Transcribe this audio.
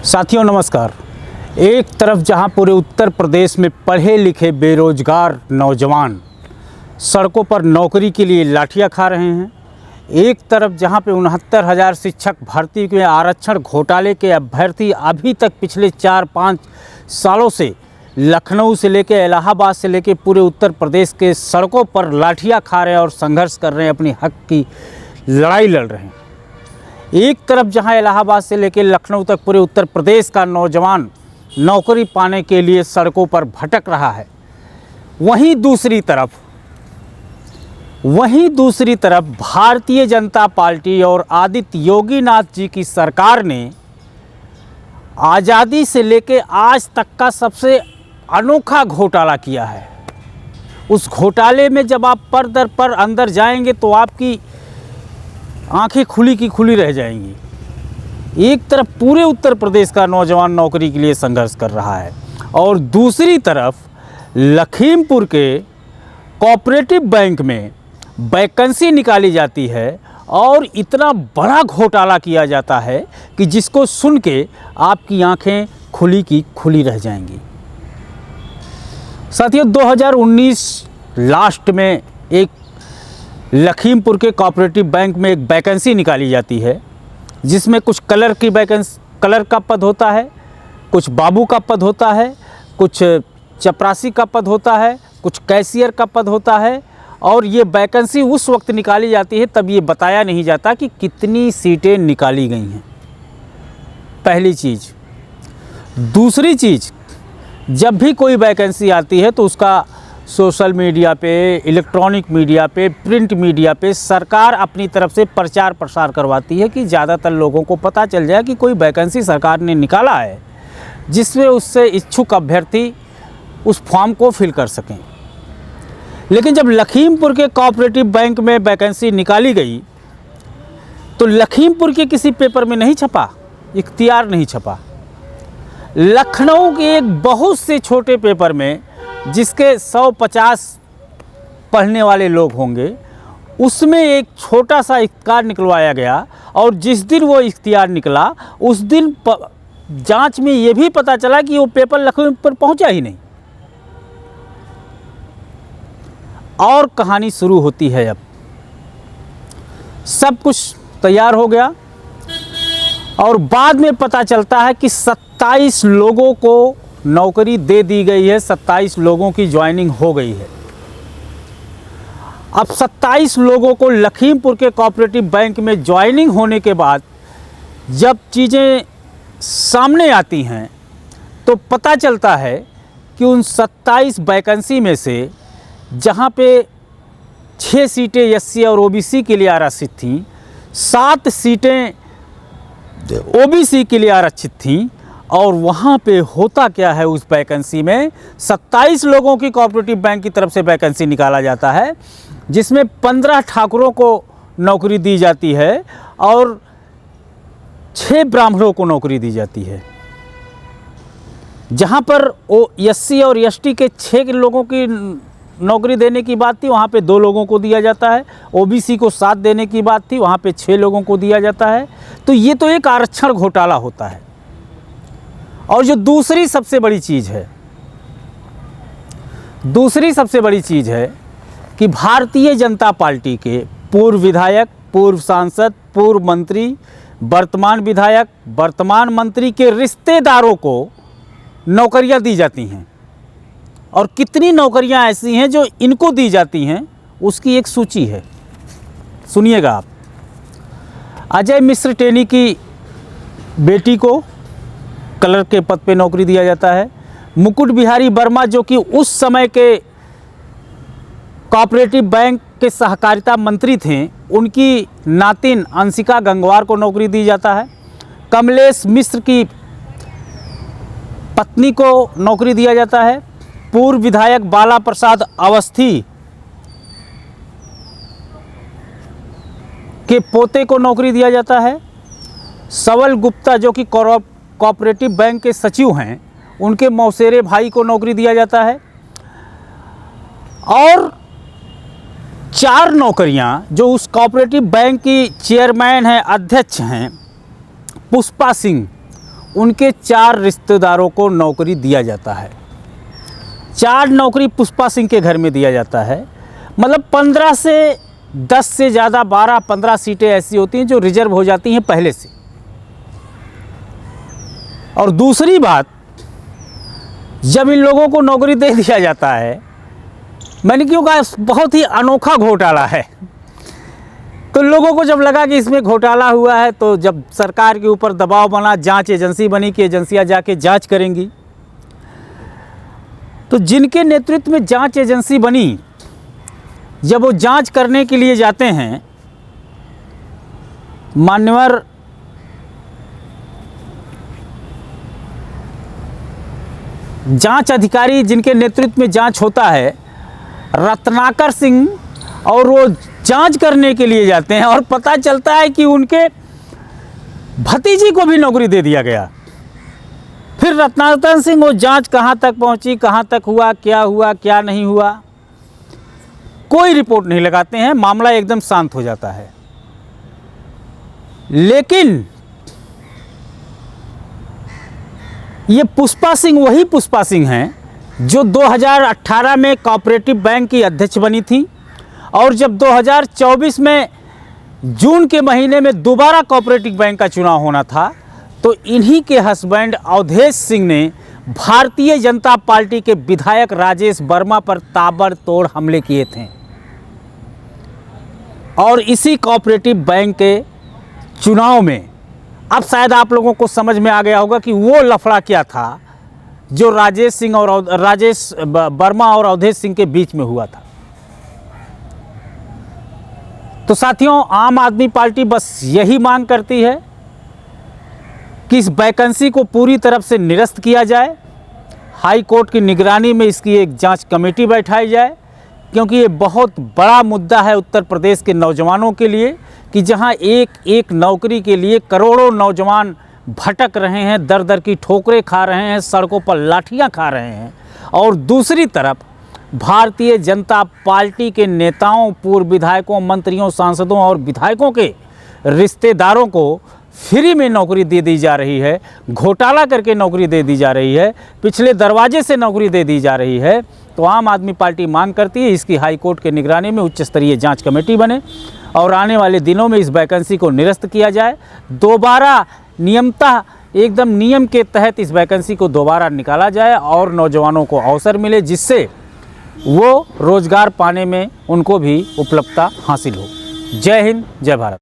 साथियों नमस्कार। एक तरफ जहां पूरे उत्तर प्रदेश में पढ़े लिखे बेरोजगार नौजवान सड़कों पर नौकरी के लिए लाठियां खा रहे हैं, एक तरफ जहां पे 69,000 शिक्षक भर्ती के आरक्षण घोटाले के अभ्यर्थी अभी तक पिछले 4-5 सालों से लखनऊ से लेकर इलाहाबाद से लेकर पूरे उत्तर प्रदेश के सड़कों पर लाठियां खा रहे हैं और संघर्ष कर रहे हैं, अपनी हक की लड़ाई लड़ रहे हैं। एक तरफ जहां इलाहाबाद से लेकर लखनऊ तक पूरे उत्तर प्रदेश का नौजवान नौकरी पाने के लिए सड़कों पर भटक रहा है, वहीं दूसरी तरफ भारतीय जनता पार्टी और आदित्य योगीनाथ जी की सरकार ने आज़ादी से लेकर आज तक का सबसे अनोखा घोटाला किया है। उस घोटाले में जब आप पर दर पर अंदर जाएंगे तो आपकी आंखें खुली की खुली रह जाएंगी। एक तरफ पूरे उत्तर प्रदेश का नौजवान नौकरी के लिए संघर्ष कर रहा है और दूसरी तरफ लखीमपुर के कोऑपरेटिव बैंक में वैकेंसी निकाली जाती है और इतना बड़ा घोटाला किया जाता है कि जिसको सुन के आपकी आंखें खुली की खुली रह जाएंगी। साथियों 2019 लास्ट में एक लखीमपुर के कोऑपरेटिव बैंक में एक वैकेंसी निकाली जाती है, जिसमें कुछ कलर का पद होता है, कुछ बाबू का पद होता है, कुछ चपरासी का पद होता है, कुछ कैशियर का पद होता है। और ये वैकेंसी उस वक्त निकाली जाती है तब ये बताया नहीं जाता कि कितनी सीटें निकाली गई हैं। पहली चीज़। दूसरी चीज़, जब भी कोई वैकेंसी आती है तो उसका सोशल मीडिया पे, इलेक्ट्रॉनिक मीडिया पे, प्रिंट मीडिया पे सरकार अपनी तरफ से प्रचार प्रसार करवाती है कि ज़्यादातर लोगों को पता चल जाए कि कोई वैकेंसी सरकार ने निकाला है, जिसमें उससे इच्छुक अभ्यर्थी उस फॉर्म को फिल कर सकें। लेकिन जब लखीमपुर के कोऑपरेटिव बैंक में वैकेंसी निकाली गई तो लखीमपुर के किसी पेपर में नहीं छपा, इख्तियार नहीं छपा। लखनऊ के एक बहुत से छोटे पेपर में, जिसके 150 पढ़ने वाले लोग होंगे, उसमें एक छोटा सा इख्तियार निकलवाया गया। और जिस दिन वो इख्तियार निकला उस दिन जांच में ये भी पता चला कि वो पेपर लखनऊ पर पहुंचा ही नहीं। और कहानी शुरू होती है। अब सब कुछ तैयार हो गया और बाद में पता चलता है कि 27 लोगों को नौकरी दे दी गई है, 27 लोगों की ज्वाइनिंग हो गई है। अब 27 लोगों को लखीमपुर के कोऑपरेटिव बैंक में ज्वाइनिंग होने के बाद जब चीज़ें सामने आती हैं तो पता चलता है कि उन 27 वैकेंसी में से जहाँ पे 6 सीटें एससी और ओबीसी के लिए आरक्षित थीं, 7 सीटें ओबीसी के लिए आरक्षित थीं। और वहाँ पे होता क्या है, उस वैकेंसी में 27 लोगों की कोऑपरेटिव बैंक की तरफ से वैकेंसी निकाला जाता है, जिसमें 15 ठाकुरों को नौकरी दी जाती है और 6 ब्राह्मणों को नौकरी दी जाती है। जहाँ पर एससी और एसटी के 6 लोगों की नौकरी देने की बात थी, वहाँ पे 2 लोगों को दिया जाता है। ओबीसी को 7 देने की बात थी, वहाँ पे 6 लोगों को दिया जाता है। तो ये तो एक आरक्षण घोटाला होता है। और जो दूसरी सबसे बड़ी चीज़ है कि भारतीय जनता पार्टी के पूर्व विधायक, पूर्व सांसद, पूर्व मंत्री, वर्तमान विधायक, वर्तमान मंत्री के रिश्तेदारों को नौकरियां दी जाती हैं। और कितनी नौकरियां ऐसी हैं जो इनको दी जाती हैं, उसकी एक सूची है, सुनिएगा आप। अजय मिश्र टेनी की बेटी को क्लर्क के पद पे नौकरी दिया जाता है। मुकुट बिहारी वर्मा, जो कि उस समय के कोऑपरेटिव बैंक के सहकारिता मंत्री थे, उनकी नातिन अंशिका गंगवार को नौकरी दी जाता है। कमलेश मिश्र की पत्नी को नौकरी दिया जाता है। पूर्व विधायक बाला प्रसाद अवस्थी के पोते को नौकरी दिया जाता है। सवल गुप्ता, जो कि कोऑपरेटिव बैंक के सचिव हैं, उनके मौसेरे भाई को नौकरी दिया जाता है। और 4 नौकरियां जो उस कोऑपरेटिव बैंक की चेयरमैन हैं, अध्यक्ष हैं, पुष्पा सिंह, उनके 4 रिश्तेदारों को नौकरी दिया जाता है। 4 नौकरी पुष्पा सिंह के घर में दिया जाता है। मतलब 15 से 10 से ज़्यादा 12-15 सीटें ऐसी होती हैं जो रिजर्व हो जाती हैं पहले से। और दूसरी बात, जब इन लोगों को नौकरी दे दिया जाता है, मैंने क्यों कहा बहुत ही अनोखा घोटाला है, तो लोगों को जब लगा कि इसमें घोटाला हुआ है, तो जब सरकार के ऊपर दबाव बना, जांच एजेंसी बनी कि एजेंसियां जाके जांच करेंगी, तो जिनके नेतृत्व में जांच एजेंसी बनी, जब वो जांच करने के लिए जाते हैं, मान्यवर जांच अधिकारी जिनके नेतृत्व में जांच होता है, रत्नाकर सिंह, और वो जांच करने के लिए जाते हैं और पता चलता है कि उनके भतीजी को भी नौकरी दे दिया गया। फिर रत्नाकर सिंह वो जांच कहाँ तक पहुँची, कहाँ तक हुआ, क्या नहीं हुआ, कोई रिपोर्ट नहीं लगाते हैं, मामला एकदम शांत हो जाता है। लेकिन ये पुष्पा सिंह वही पुष्पा सिंह हैं जो 2018 में कोऑपरेटिव बैंक की अध्यक्ष बनी थी, और जब 2024 में जून के महीने में दोबारा कोऑपरेटिव बैंक का चुनाव होना था, तो इन्हीं के हस्बैंड अवधेश सिंह ने भारतीय जनता पार्टी के विधायक राजेश वर्मा पर ताबड़तोड़ हमले किए थे। और इसी कोऑपरेटिव बैंक के चुनाव में अब शायद आप लोगों को समझ में आ गया होगा कि वो लफड़ा क्या था जो राजेश वर्मा और अवधेश सिंह के बीच में हुआ था। तो साथियों, आम आदमी पार्टी बस यही मांग करती है कि इस वैकेंसी को पूरी तरफ से निरस्त किया जाए, हाई कोर्ट की निगरानी में इसकी एक जांच कमेटी बैठाई जाए, क्योंकि ये बहुत बड़ा मुद्दा है उत्तर प्रदेश के नौजवानों के लिए कि जहां एक एक नौकरी के लिए करोड़ों नौजवान भटक रहे हैं, दर दर की ठोकरें खा रहे हैं, सड़कों पर लाठियां खा रहे हैं, और दूसरी तरफ भारतीय जनता पार्टी के नेताओं, पूर्व विधायकों, मंत्रियों, सांसदों और विधायकों के रिश्तेदारों को फ्री में नौकरी दे दी जा रही है, घोटाला करके नौकरी दे दी जा रही है, पिछले दरवाजे से नौकरी दे दी जा रही है। तो आम आदमी पार्टी मांग करती है इसकी हाई कोर्ट के निगरानी में उच्च स्तरीय जांच कमेटी बने और आने वाले दिनों में इस वैकेंसी को निरस्त किया जाए। दोबारा नियमतः एकदम नियम के तहत इस वैकेंसी को दोबारा निकाला जाए और नौजवानों को अवसर मिले, जिससे वो रोज़गार पाने में उनको भी उपलब्धता हासिल हो। जय हिंद, जय भारत।